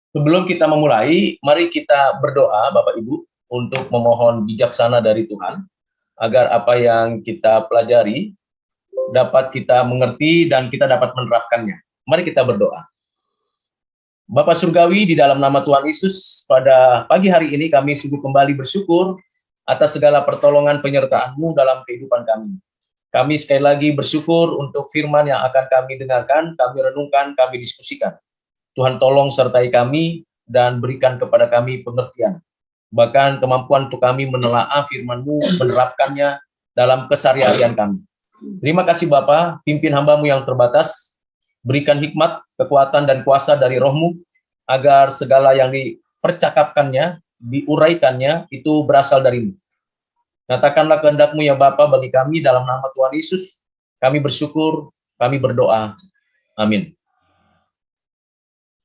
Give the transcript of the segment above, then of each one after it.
Sebelum kita memulai, mari kita berdoa, Bapak Ibu, untuk memohon bijaksana dari Tuhan, agar apa yang kita pelajari dapat kita mengerti dan kita dapat menerapkannya. Mari kita berdoa. Bapak Surgawi, di dalam nama Tuhan Yesus, pada pagi hari ini kami sungguh kembali bersyukur atas segala pertolongan penyertaan-Mu dalam kehidupan kami. Kami sekali lagi bersyukur untuk firman yang akan kami dengarkan, kami renungkan, kami diskusikan. Tuhan tolong sertai kami dan berikan kepada kami pengertian. Bahkan kemampuan untuk kami menelaah firman-Mu, menerapkannya dalam keseharian kami. Terima kasih Bapa, pimpin hamba-Mu yang terbatas, berikan hikmat, kekuatan, dan kuasa dari Roh-Mu, agar segala yang dipercakapkannya, diuraikannya, itu berasal dari-Mu. Nyatakanlah kehendak-Mu ya Bapa bagi kami dalam nama Tuhan Yesus. Kami bersyukur, kami berdoa. Amin.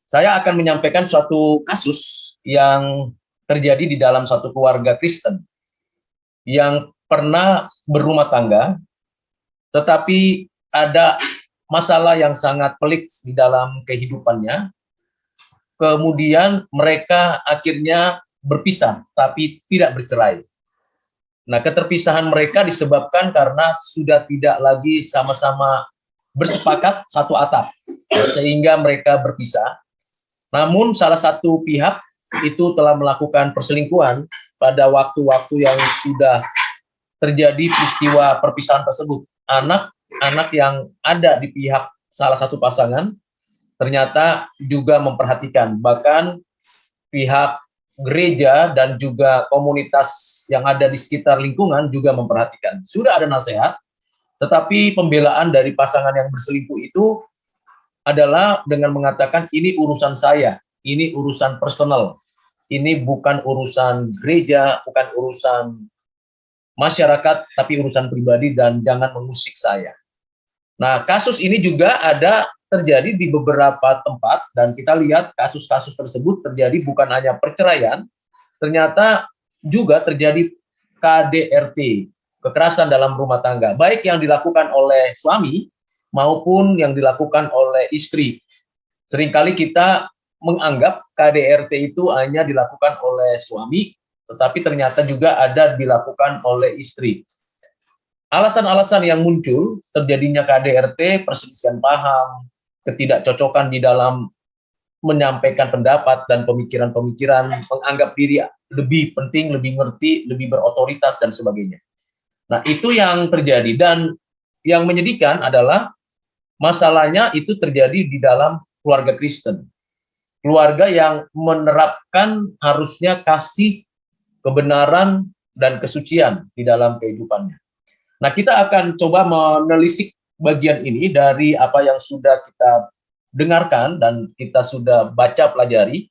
Saya akan menyampaikan suatu kasus yang terjadi di dalam satu keluarga Kristen yang pernah berumah tangga, tetapi ada masalah yang sangat pelik di dalam kehidupannya. Kemudian mereka akhirnya berpisah, tapi tidak bercerai. Nah, keterpisahan mereka disebabkan karena sudah tidak lagi sama-sama bersepakat satu atap, sehingga mereka berpisah. Namun salah satu pihak itu telah melakukan perselingkuhan pada waktu-waktu yang sudah terjadi peristiwa perpisahan tersebut. Anak-anak yang ada di pihak salah satu pasangan ternyata juga memperhatikan, bahkan pihak gereja dan juga komunitas yang ada di sekitar lingkungan juga memperhatikan. Sudah ada nasihat, tetapi pembelaan dari pasangan yang berselingkuh itu adalah dengan mengatakan ini urusan saya, ini urusan personal, ini bukan urusan gereja, bukan urusan masyarakat, tapi urusan pribadi dan jangan mengusik saya. Nah, kasus ini juga ada terjadi di beberapa tempat dan kita lihat kasus-kasus tersebut terjadi bukan hanya perceraian, ternyata juga terjadi KDRT, kekerasan dalam rumah tangga, baik yang dilakukan oleh suami maupun yang dilakukan oleh istri. Seringkali kita menganggap KDRT itu hanya dilakukan oleh suami, tetapi ternyata juga ada dilakukan oleh istri. Alasan-alasan yang muncul terjadinya KDRT, perselisihan paham, ketidakcocokan di dalam menyampaikan pendapat dan pemikiran-pemikiran, menganggap diri lebih penting, lebih ngerti, lebih berotoritas, dan sebagainya. Nah, itu yang terjadi. Dan yang menyedihkan adalah masalahnya itu terjadi di dalam keluarga Kristen. Keluarga yang menerapkan harusnya kasih, kebenaran, dan kesucian di dalam kehidupannya. Nah, kita akan coba menelisik bagian ini dari apa yang sudah kita dengarkan dan kita sudah baca pelajari.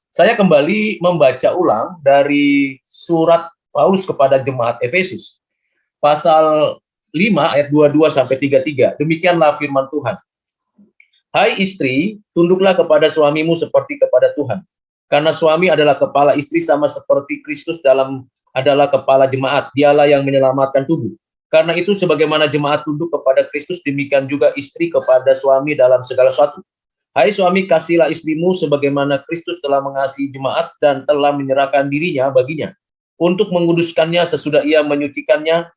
Saya kembali membaca ulang dari surat Paulus kepada jemaat Efesus, pasal 5 ayat 22 sampai 33. Demikianlah firman Tuhan. Hai istri, tunduklah kepada suamimu seperti kepada Tuhan. Karena suami adalah kepala istri sama seperti Kristus adalah kepala jemaat. Dialah yang menyelamatkan tubuh. Karena itu sebagaimana jemaat tunduk kepada Kristus, demikian juga istri kepada suami dalam segala sesuatu. Hai suami, kasihilah istrimu sebagaimana Kristus telah mengasihi jemaat dan telah menyerahkan dirinya baginya untuk menguduskannya sesudah ia menyucikannya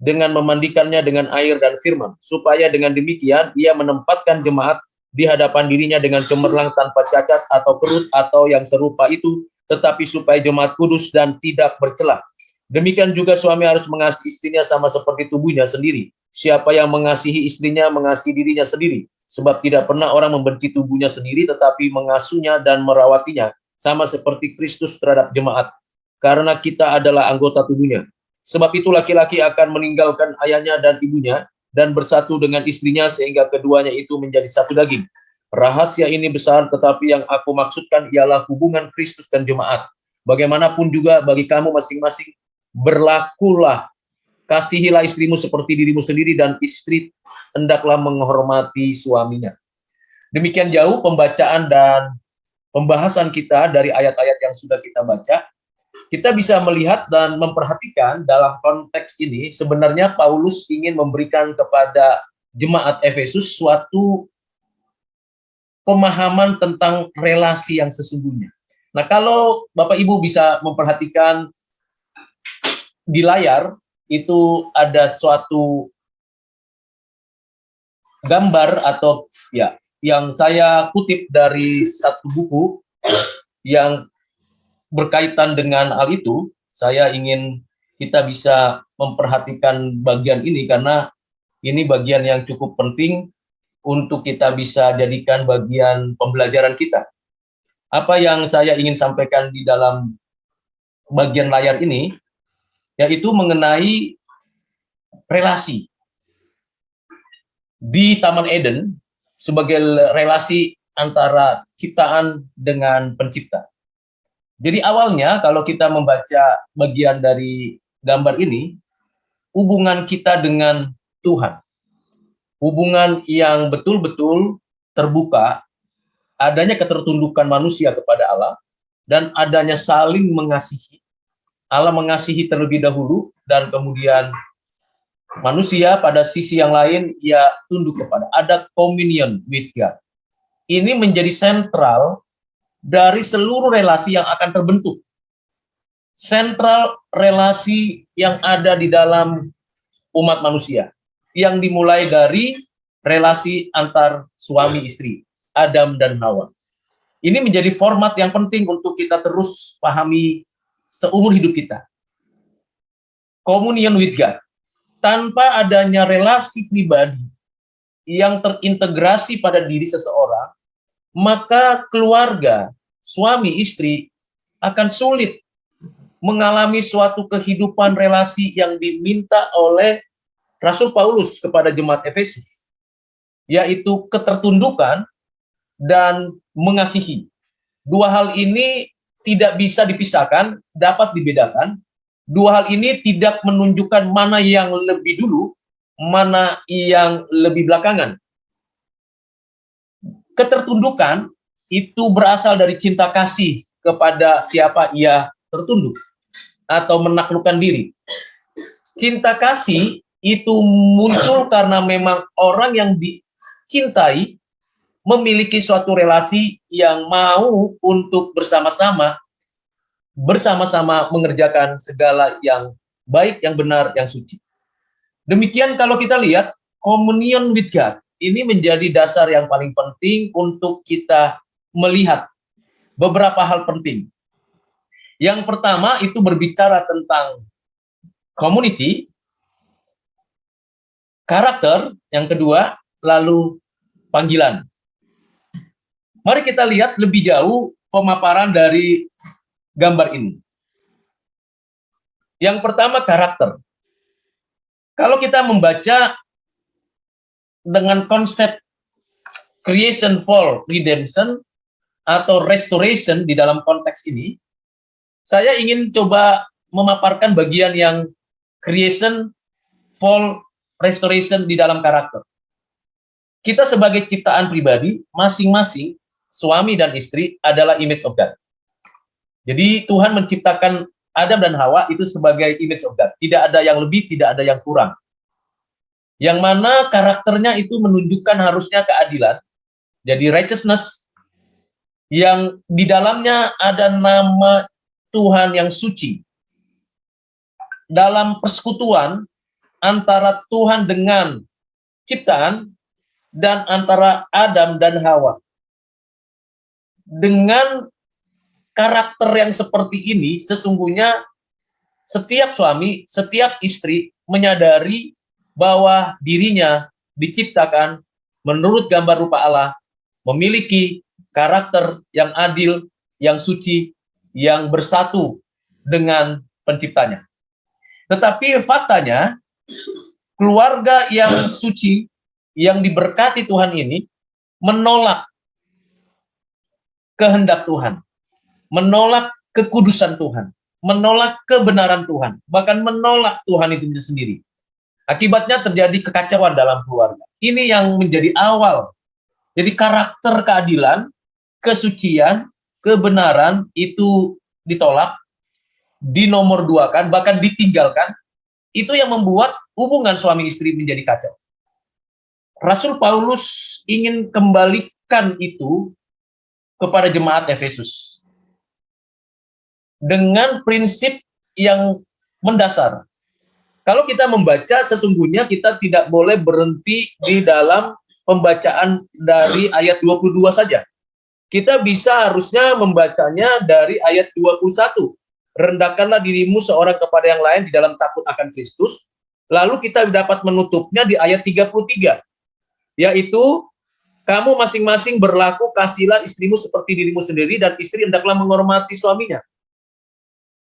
dengan memandikannya dengan air dan firman, supaya dengan demikian ia menempatkan jemaat di hadapan dirinya dengan cemerlang tanpa cacat atau kerut atau yang serupa itu, tetapi supaya jemaat kudus dan tidak bercela. Demikian juga suami harus mengasihi istrinya sama seperti tubuhnya sendiri. Siapa yang mengasihi istrinya mengasihi dirinya sendiri, sebab tidak pernah orang membenci tubuhnya sendiri, tetapi mengasuhnya dan merawatinya, sama seperti Kristus terhadap jemaat, karena kita adalah anggota tubuhnya. Sebab itu laki-laki akan meninggalkan ayahnya dan ibunya dan bersatu dengan istrinya sehingga keduanya itu menjadi satu daging. Rahasia ini besar, tetapi yang aku maksudkan ialah hubungan Kristus dan jemaat. Bagaimanapun juga bagi kamu masing-masing, berlakulah, kasihilah istrimu seperti dirimu sendiri, dan istri hendaklah menghormati suaminya. Demikian jauh pembacaan dan pembahasan kita dari ayat-ayat yang sudah kita baca. Kita bisa melihat dan memperhatikan dalam konteks ini sebenarnya Paulus ingin memberikan kepada jemaat Efesus suatu pemahaman tentang relasi yang sesungguhnya. Nah, kalau Bapak Ibu bisa memperhatikan di layar, itu ada suatu gambar atau ya yang saya kutip dari satu buku yang berkaitan dengan hal itu. Saya ingin kita bisa memperhatikan bagian ini karena ini bagian yang cukup penting untuk kita bisa jadikan bagian pembelajaran kita. Apa yang saya ingin sampaikan di dalam bagian layar ini yaitu mengenai relasi di Taman Eden sebagai relasi antara ciptaan dengan pencipta. Jadi awalnya kalau kita membaca bagian dari gambar ini, hubungan kita dengan Tuhan, hubungan yang betul-betul terbuka, adanya ketertundukan manusia kepada Allah, dan adanya saling mengasihi. Allah mengasihi terlebih dahulu, dan kemudian manusia pada sisi yang lain, ia tunduk kepada, ada communion with God. Ini menjadi sentral dari seluruh relasi yang akan terbentuk. Sentral relasi yang ada di dalam umat manusia, yang dimulai dari relasi antar suami istri, Adam dan Hawa. Ini menjadi format yang penting untuk kita terus pahami seumur hidup kita. Communion with God. Tanpa adanya relasi pribadi yang terintegrasi pada diri seseorang, maka keluarga, suami istri akan sulit mengalami suatu kehidupan relasi yang diminta oleh Rasul Paulus kepada jemaat Efesus, yaitu ketertundukan dan mengasihi. Dua hal ini tidak bisa dipisahkan, dapat dibedakan. Dua hal ini tidak menunjukkan mana yang lebih dulu, mana yang lebih belakangan. Ketertundukan itu berasal dari cinta kasih kepada siapa ia tertunduk atau menaklukkan diri. Cinta kasih itu muncul karena memang orang yang dicintai memiliki suatu relasi yang mau untuk bersama-sama mengerjakan segala yang baik, yang benar, yang suci. Demikian kalau kita lihat, communion with God, ini menjadi dasar yang paling penting untuk kita melihat beberapa hal penting. Yang pertama itu berbicara tentang community, karakter, yang kedua, lalu panggilan. Mari kita lihat lebih jauh pemaparan dari gambar ini. Yang pertama, karakter. Kalau kita membaca dengan konsep creation, fall, redemption, atau restoration di dalam konteks ini, saya ingin coba memaparkan bagian yang creation, fall, restoration di dalam karakter. Kita sebagai ciptaan pribadi, masing-masing suami dan istri adalah image of God. Jadi Tuhan menciptakan Adam dan Hawa itu sebagai image of God. Tidak ada yang lebih, tidak ada yang kurang. Yang mana karakternya itu menunjukkan harusnya keadilan. Jadi righteousness yang di dalamnya ada nama Tuhan yang suci. Dalam persekutuan antara Tuhan dengan ciptaan dan antara Adam dan Hawa. Dengan karakter yang seperti ini, sesungguhnya setiap suami, setiap istri menyadari bahwa dirinya diciptakan menurut gambar rupa Allah, memiliki karakter yang adil, yang suci, yang bersatu dengan penciptanya. Tetapi faktanya, keluarga yang suci, yang diberkati Tuhan ini, menolak kehendak Tuhan, menolak kekudusan Tuhan, menolak kebenaran Tuhan, bahkan menolak Tuhan itu sendiri. Akibatnya terjadi kekacauan dalam keluarga. Ini yang menjadi awal. Jadi karakter keadilan, kesucian, kebenaran itu ditolak, dinomorduakan, bahkan ditinggalkan. Itu yang membuat hubungan suami istri menjadi kacau. Rasul Paulus ingin kembali mengungkapkan itu kepada jemaat Efesus dengan prinsip yang mendasar. Kalau kita membaca, sesungguhnya kita tidak boleh berhenti di dalam pembacaan dari ayat 22 saja. Kita bisa harusnya membacanya dari ayat 21. Rendahkanlah dirimu seorang kepada yang lain di dalam takut akan Kristus. Lalu kita dapat menutupnya di ayat 33, yaitu kamu masing-masing berlaku kasihilah istrimu seperti dirimu sendiri, dan istri hendaklah menghormati suaminya.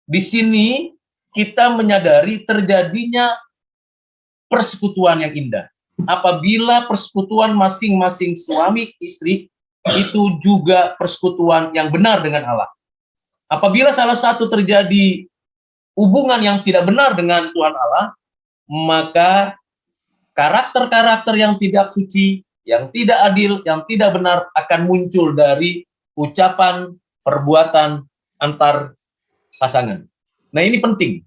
Di sini kita menyadari terjadinya persekutuan yang indah. Apabila persekutuan masing-masing suami istri itu juga persekutuan yang benar dengan Allah. Apabila salah satu terjadi hubungan yang tidak benar dengan Tuhan Allah, maka karakter-karakter yang tidak suci, yang tidak adil, yang tidak benar akan muncul dari ucapan, perbuatan antar pasangan. Nah, ini penting.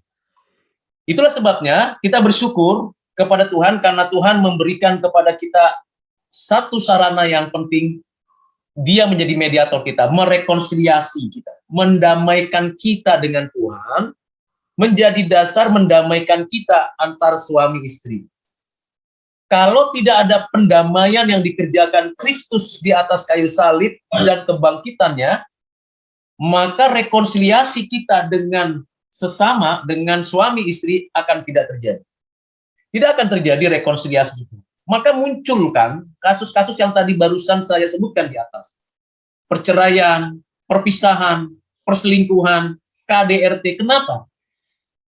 Itulah sebabnya kita bersyukur kepada Tuhan karena Tuhan memberikan kepada kita satu sarana yang penting. Dia menjadi mediator kita, merekonsiliasi kita, mendamaikan kita dengan Tuhan, menjadi dasar mendamaikan kita antar suami istri. Kalau tidak ada pendamaian yang dikerjakan Kristus di atas kayu salib dan kebangkitannya, maka rekonsiliasi kita dengan sesama, dengan suami istri akan tidak terjadi. Tidak akan terjadi rekonsiliasi itu. Maka munculkan kasus-kasus yang tadi barusan saya sebutkan di atas. Perceraian, perpisahan, perselingkuhan, KDRT. Kenapa?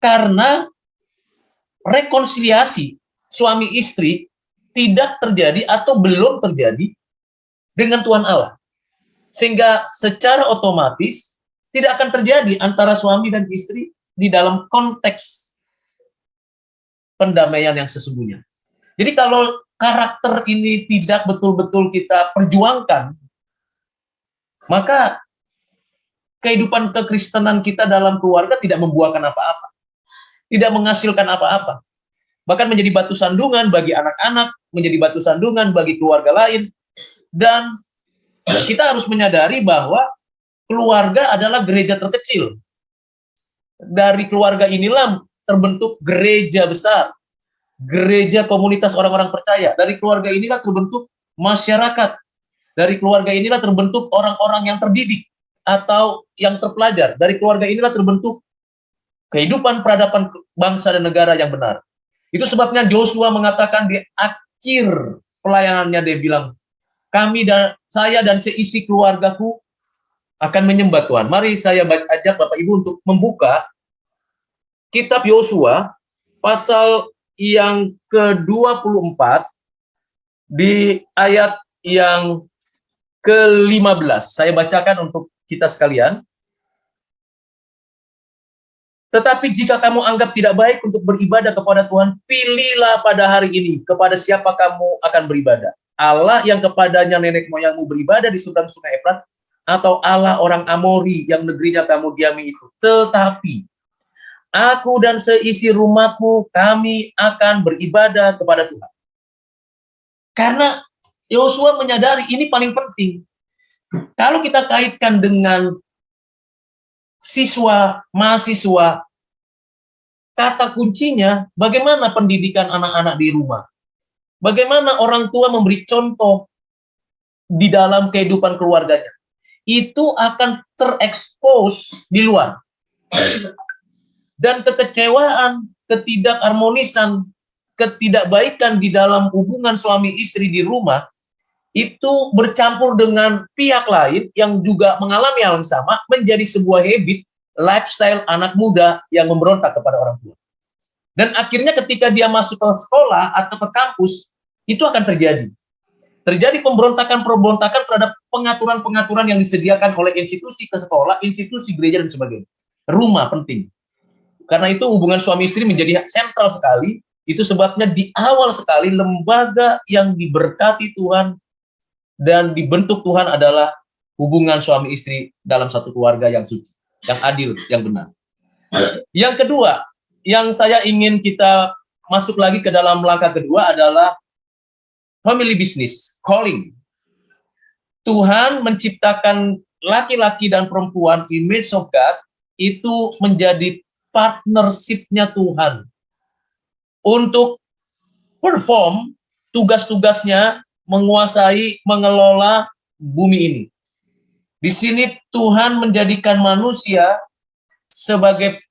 Karena rekonsiliasi suami istri tidak terjadi atau belum terjadi dengan Tuhan Allah. Sehingga secara otomatis tidak akan terjadi antara suami dan istri di dalam konteks pendamaian yang sesungguhnya. Jadi kalau karakter ini tidak betul-betul kita perjuangkan, maka kehidupan kekristenan kita dalam keluarga tidak membuahkan apa-apa, tidak menghasilkan apa-apa. Bahkan menjadi batu sandungan bagi anak-anak, menjadi batu sandungan bagi keluarga lain. Dan kita harus menyadari bahwa keluarga adalah gereja terkecil. Dari keluarga inilah terbentuk gereja besar, gereja komunitas orang-orang percaya. Dari keluarga inilah terbentuk masyarakat. Dari keluarga inilah terbentuk orang-orang yang terdidik atau yang terpelajar. Dari keluarga inilah terbentuk kehidupan peradaban bangsa dan negara yang benar. Itu sebabnya Joshua mengatakan di akhir pelayanannya, dia bilang, saya dan seisi keluargaku akan menyembah Tuhan. Mari saya ajak Bapak Ibu untuk membuka kitab Yosua pasal yang ke-24 di ayat yang ke-15. Saya bacakan untuk kita sekalian. Tetapi jika kamu anggap tidak baik untuk beribadah kepada Tuhan, pilihlah pada hari ini kepada siapa kamu akan beribadah. Allah yang kepadanya nenek moyangmu beribadah di seberang sungai Efrat, atau Allah orang Amori yang negerinya kamu diami itu. Tetapi aku dan seisi rumahku, kami akan beribadah kepada Tuhan. Karena Yosua menyadari ini paling penting. Kalau kita kaitkan dengan siswa, mahasiswa, kata kuncinya bagaimana pendidikan anak-anak di rumah. Bagaimana orang tua memberi contoh di dalam kehidupan keluarganya. Itu akan terekspos di luar. Dan kekecewaan, ketidakharmonisan, ketidakbaikan di dalam hubungan suami istri di rumah itu bercampur dengan pihak lain yang juga mengalami hal yang sama, menjadi sebuah habit, lifestyle anak muda yang memberontak kepada orang tua. Dan akhirnya ketika dia masuk ke sekolah atau ke kampus, itu akan terjadi. Terjadi pemberontakan-pemberontakan terhadap pengaturan-pengaturan yang disediakan oleh institusi ke sekolah, institusi gereja, dan sebagainya. Rumah penting. Karena itu hubungan suami istri menjadi sentral sekali. Itu sebabnya di awal sekali lembaga yang diberkati Tuhan dan dibentuk Tuhan adalah hubungan suami istri dalam satu keluarga yang suci, yang adil, yang benar. Yang kedua, yang saya ingin kita masuk lagi ke dalam langkah kedua adalah family business, calling. Tuhan menciptakan laki-laki dan perempuan image of God itu menjadi partnership-nya Tuhan untuk perform tugas-tugasnya menguasai, mengelola bumi ini. Di sini Tuhan menjadikan manusia sebagai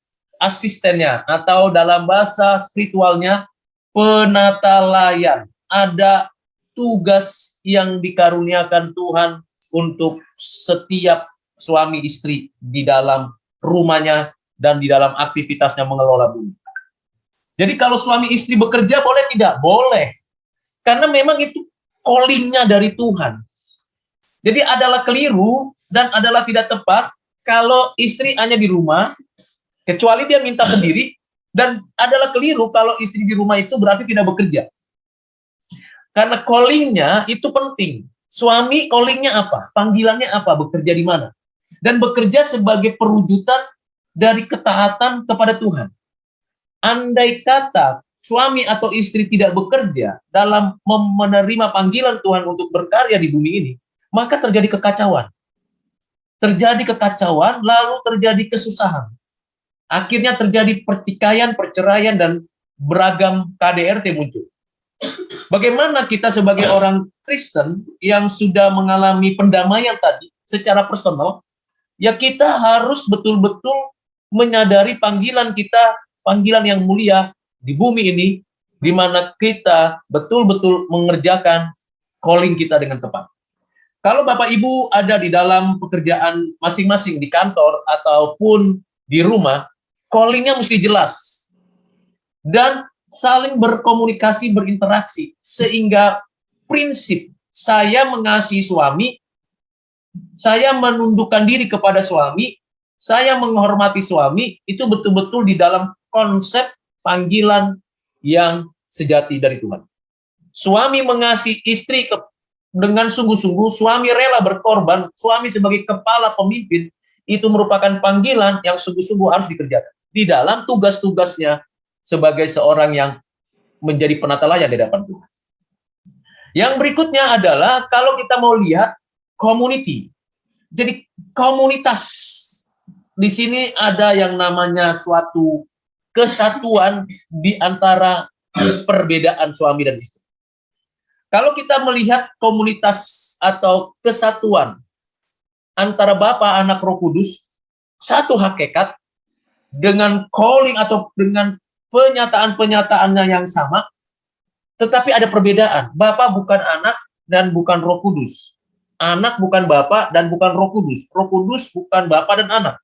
asistennya, atau dalam bahasa spiritualnya penata layan. Ada tugas yang dikaruniakan Tuhan untuk setiap suami istri di dalam rumahnya dan di dalam aktivitasnya mengelola bumi. Jadi kalau suami istri bekerja boleh tidak? Boleh. Karena memang itu calling-nya dari Tuhan. Jadi adalah keliru dan adalah tidak tepat kalau istri hanya di rumah, kecuali dia minta sendiri, dan adalah keliru kalau istri di rumah itu berarti tidak bekerja. Karena calling-nya itu penting. Suami calling-nya apa? Panggilannya apa? Bekerja di mana? Dan bekerja sebagai perwujudan dari ketaatan kepada Tuhan. Andai kata suami atau istri tidak bekerja dalam menerima panggilan Tuhan untuk berkarya di bumi ini, maka terjadi kekacauan. Terjadi kekacauan, lalu terjadi kesusahan. Akhirnya terjadi pertikaian, perceraian, dan beragam KDRT muncul. Bagaimana kita sebagai orang Kristen yang sudah mengalami pendamaian tadi secara personal, ya kita harus betul-betul menyadari panggilan kita, panggilan yang mulia di bumi ini, di mana kita betul-betul mengerjakan calling kita dengan tepat. Kalau Bapak Ibu ada di dalam pekerjaan masing-masing di kantor ataupun di rumah, calling-nya mesti jelas. Dan saling berkomunikasi, berinteraksi. Sehingga prinsip saya mengasihi suami, saya menundukkan diri kepada suami, saya menghormati suami, itu betul-betul di dalam konsep panggilan yang sejati dari Tuhan. Suami mengasihi istri dengan sungguh-sungguh, suami rela berkorban, suami sebagai kepala pemimpin, itu merupakan panggilan yang sungguh-sungguh harus dikerjakan di dalam tugas-tugasnya sebagai seorang yang menjadi penata layan di hadapan Tuhan. Yang berikutnya adalah kalau kita mau lihat community. Jadi komunitas. Di sini ada yang namanya suatu kesatuan di antara perbedaan suami dan istri. Kalau kita melihat komunitas atau kesatuan antara Bapa, Anak, Roh Kudus, satu hakikat dengan calling atau dengan penyataan-penyataannya yang sama, tetapi ada perbedaan. Bapa bukan Anak dan bukan Roh Kudus. Anak bukan Bapa dan bukan Roh Kudus. Roh Kudus bukan Bapa dan Anak.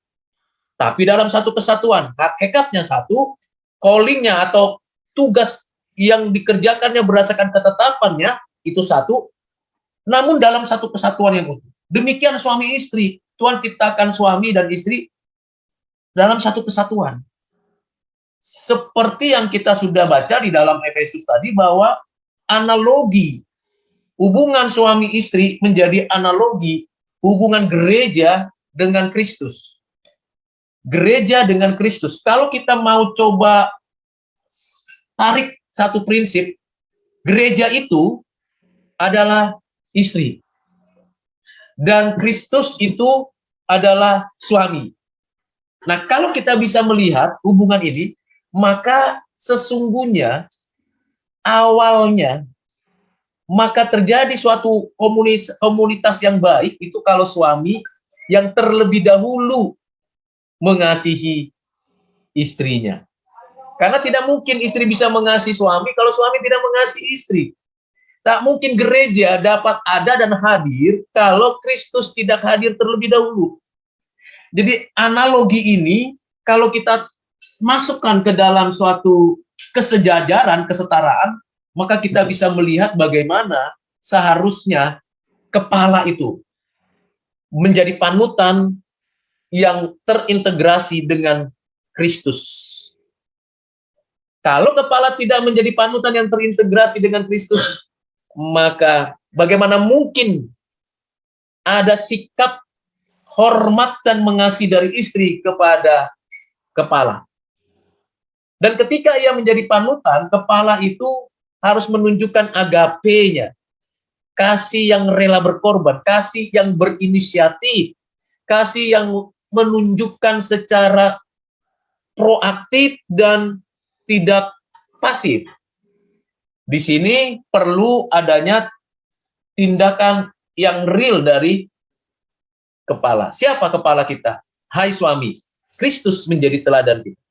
Tapi dalam satu kesatuan, hakikatnya satu, calling-nya atau tugas yang dikerjakannya berdasarkan ketetapannya itu satu, namun dalam satu kesatuan yang utuh. Demikian suami istri, Tuhan ciptakan suami dan istri dalam satu kesatuan. Seperti yang kita sudah baca di dalam Efesus tadi, bahwa analogi hubungan suami istri menjadi analogi hubungan gereja dengan Kristus. Gereja dengan Kristus. Kalau kita mau coba tarik satu prinsip, gereja itu adalah istri. Dan Kristus itu adalah suami. Nah, kalau kita bisa melihat hubungan ini, maka sesungguhnya awalnya maka terjadi suatu komunitas yang baik itu kalau suami yang terlebih dahulu mengasihi istrinya. Karena tidak mungkin istri bisa mengasihi suami kalau suami tidak mengasihi istri. Tak mungkin gereja dapat ada dan hadir kalau Kristus tidak hadir terlebih dahulu. Jadi analogi ini kalau kita masukkan ke dalam suatu kesejajaran, kesetaraan, maka kita bisa melihat bagaimana seharusnya kepala itu menjadi panutan yang terintegrasi dengan Kristus. Kalau kepala tidak menjadi panutan yang terintegrasi dengan Kristus, maka bagaimana mungkin ada sikap hormat dan mengasihi dari istri kepada kepala. Dan ketika ia menjadi panutan, kepala itu harus menunjukkan agape-nya. kasih yang rela berkorban, kasih yang berinisiatif, kasih yang menunjukkan secara proaktif dan tidak pasif. Di sini perlu adanya tindakan yang real dari kepala. Siapa kepala kita? Hai suami, Kristus menjadi teladan kita.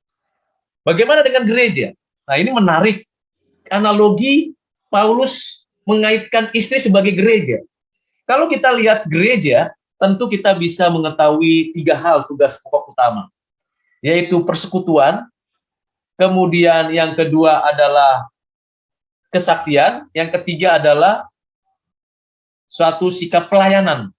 Bagaimana dengan gereja? Nah, ini menarik. Analogi Paulus mengaitkan istri sebagai gereja. Kalau kita lihat gereja, tentu kita bisa mengetahui 3 hal tugas pokok utama, yaitu persekutuan, kemudian yang kedua adalah kesaksian, yang ketiga adalah suatu sikap pelayanan.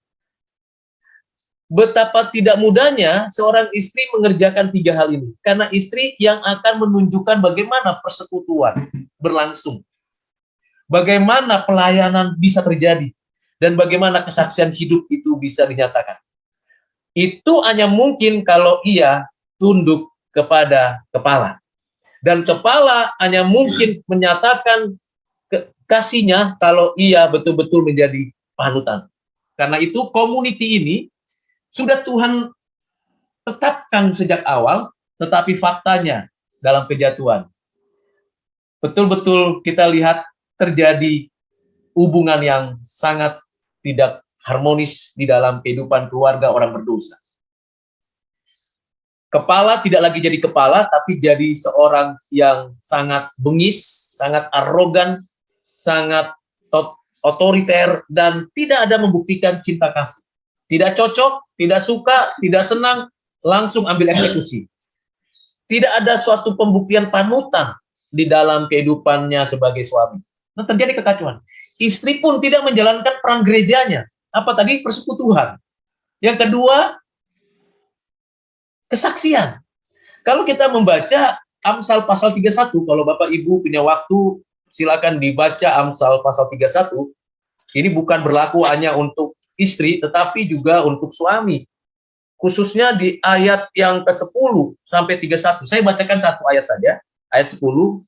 Betapa tidak mudahnya seorang istri mengerjakan 3 hal ini, karena istri yang akan menunjukkan bagaimana persekutuan berlangsung, bagaimana pelayanan bisa terjadi, dan bagaimana kesaksian hidup itu bisa dinyatakan. Itu hanya mungkin kalau ia tunduk kepada kepala. Dan kepala hanya mungkin menyatakan kasihnya kalau ia betul-betul menjadi panutan. Karena itu community ini sudah Tuhan tetapkan sejak awal, tetapi faktanya dalam kejatuhan, betul-betul kita lihat terjadi hubungan yang sangat tidak harmonis di dalam kehidupan keluarga orang berdosa. Kepala tidak lagi jadi kepala, tapi jadi seorang yang sangat bengis, sangat arogan, sangat otoriter, dan tidak ada membuktikan cinta kasih. Tidak cocok, tidak suka, tidak senang, langsung ambil eksekusi. Tidak ada suatu pembuktian panutan di dalam kehidupannya sebagai suami. Nah, terjadi kekacauan. Istri pun tidak menjalankan peran gerejanya. Apa tadi? Persekutuan. Yang kedua, kesaksian. Kalau kita membaca Amsal pasal 31, kalau Bapak Ibu punya waktu, silakan dibaca Amsal pasal 31. Ini bukan berlaku hanya untuk istri, tetapi juga untuk suami. Khususnya di ayat yang ke-10 sampai 31. Saya bacakan satu ayat saja. Ayat 10,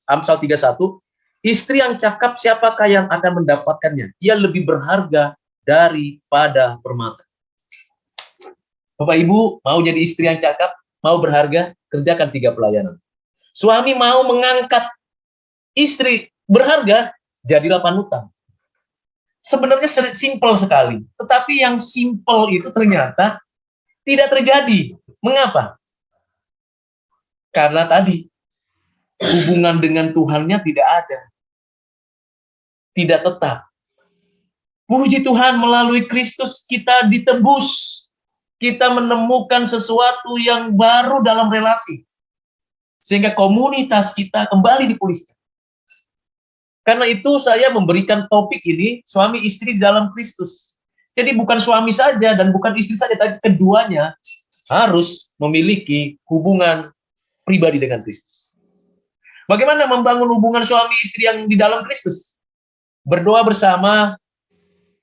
Amsal 31. Istri yang cakap siapakah yang akan mendapatkannya? Ia lebih berharga daripada permata. Bapak Ibu mau jadi istri yang cakap, mau berharga, kerjakan 3 pelayanan. Suami mau mengangkat istri berharga, jadilah panutan. Sebenarnya simpel sekali, tetapi yang simpel itu ternyata tidak terjadi. Mengapa? Karena tadi hubungan dengan Tuhannya tidak ada, tidak tetap. Puji Tuhan, melalui Kristus kita ditebus, kita menemukan sesuatu yang baru dalam relasi, sehingga komunitas kita kembali dipulihkan. Karena itu saya memberikan topik ini, suami istri dalam Kristus. Jadi bukan suami saja dan bukan istri saja, tapi keduanya harus memiliki hubungan pribadi dengan Kristus. Bagaimana membangun hubungan suami istri yang di dalam Kristus? Berdoa bersama,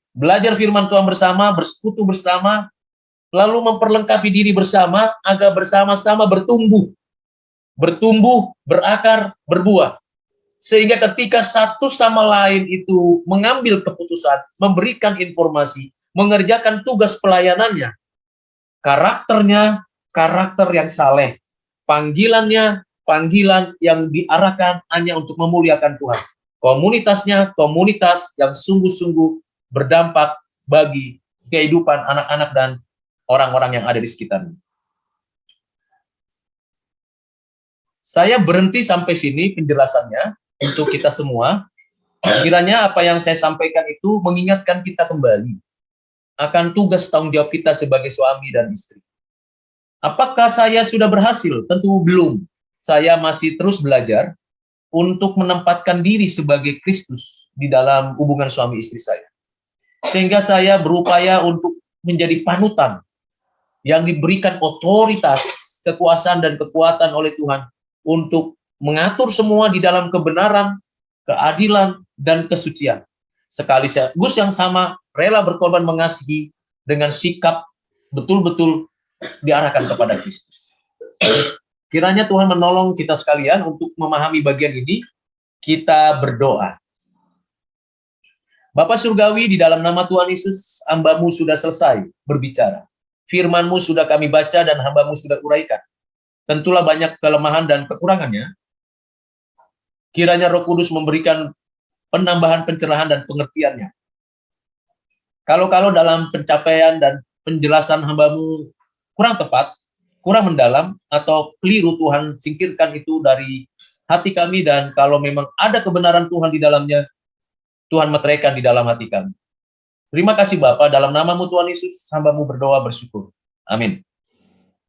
belajar firman Tuhan bersama, bersekutu bersama, lalu memperlengkapi diri bersama, agar bersama-sama bertumbuh, berakar, berbuah. Sehingga ketika satu sama lain itu mengambil keputusan, memberikan informasi, mengerjakan tugas pelayanannya, karakternya, karakter yang saleh, panggilannya, panggilan yang diarahkan hanya untuk memuliakan Tuhan. Komunitasnya, komunitas yang sungguh-sungguh berdampak bagi kehidupan anak-anak dan orang-orang yang ada di sekitarnya. Saya berhenti sampai sini penjelasannya untuk kita semua. Kiranya apa yang saya sampaikan itu mengingatkan kita kembali akan tugas tanggung jawab kita sebagai suami dan istri. Apakah saya sudah berhasil? Tentu belum. Saya masih terus belajar untuk menempatkan diri sebagai Kristus di dalam hubungan suami istri saya. Sehingga saya berupaya untuk menjadi panutan yang diberikan otoritas, kekuasaan dan kekuatan oleh Tuhan untuk mengatur semua di dalam kebenaran, keadilan, dan kesucian. Sekaligus yang sama, rela berkorban mengasihi dengan sikap betul-betul diarahkan kepada Kristus. Kiranya Tuhan menolong kita sekalian untuk memahami bagian ini. Kita berdoa. Bapa Surgawi, di dalam nama Tuhan Yesus, hamba-Mu sudah selesai berbicara. Firman-Mu sudah kami baca dan hamba-Mu sudah uraikan. Tentulah banyak kelemahan dan kekurangannya. Kiranya Roh Kudus memberikan penambahan pencerahan dan pengertiannya. Kalau dalam pencapaian dan penjelasan hamba-Mu kurang tepat, kurang mendalam, atau keliru, Tuhan singkirkan itu dari hati kami, dan kalau memang ada kebenaran Tuhan di dalamnya, Tuhan meteraikan di dalam hati kami. Terima kasih Bapa, dalam nama-Mu Tuhan Yesus, hamba-Mu berdoa bersyukur. Amin.